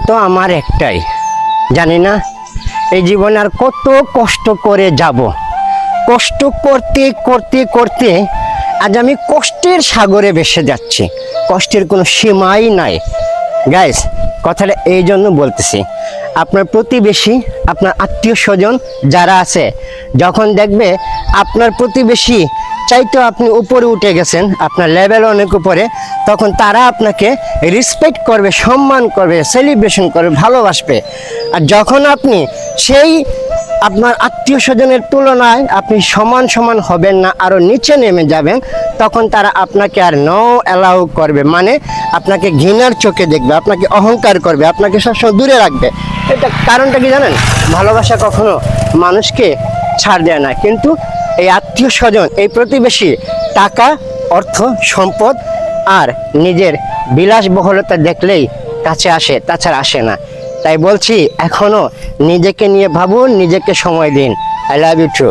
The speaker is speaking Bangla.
তো আমার একটাই, জানি না এই জীবনে আর কত কষ্ট করে যাব। কষ্ট করতে করতে করতে আজ আমি কষ্টের সাগরে ভেসে যাচ্ছি, কষ্টের কোনো সীমাই নাই। গাইস, কথাটা এই জন্য বলতেছি, আপনার প্রতিবেশী, আপনার আত্মীয় স্বজন যারা আছে, যখন দেখবে আপনার প্রতিবেশী চাইতেও আপনি উপরে উঠে গেছেন, আপনার লেভেল অনেক উপরে, তখন তারা আপনাকে রেসপেক্ট করবে, সম্মান করবে, সেলিব্রেশন করবে, ভালোবাসবে। আর যখন আপনি সেই আপনার আত্মীয় স্বজনের তুলনায় আপনি সমান সমান হবেন না, আরও নিচে নেমে যাবেন, তখন তারা আপনাকে আর নো অ্যালাউ করবে, মানে আপনাকে ঘৃণার চোখে দেখবে, আপনাকে অহংকার করবে, আপনাকে সবসময় দূরে রাখবে। এটা কারণটা কি জানেন? ভালোবাসা কখনো মানুষকে ছাড় দেয় না, কিন্তু এই আত্মীয় স্বজন, এই প্রতিবেশী টাকা, অর্থ, সম্পদ আর নিজের বিলাসবহুলতা দেখলেই কাছে আসে, তাছাড়া আসে না। তাই বলছি, এখনো নিজেকে নিয়ে ভাবুন, নিজেকে সময় দিন। I love you two.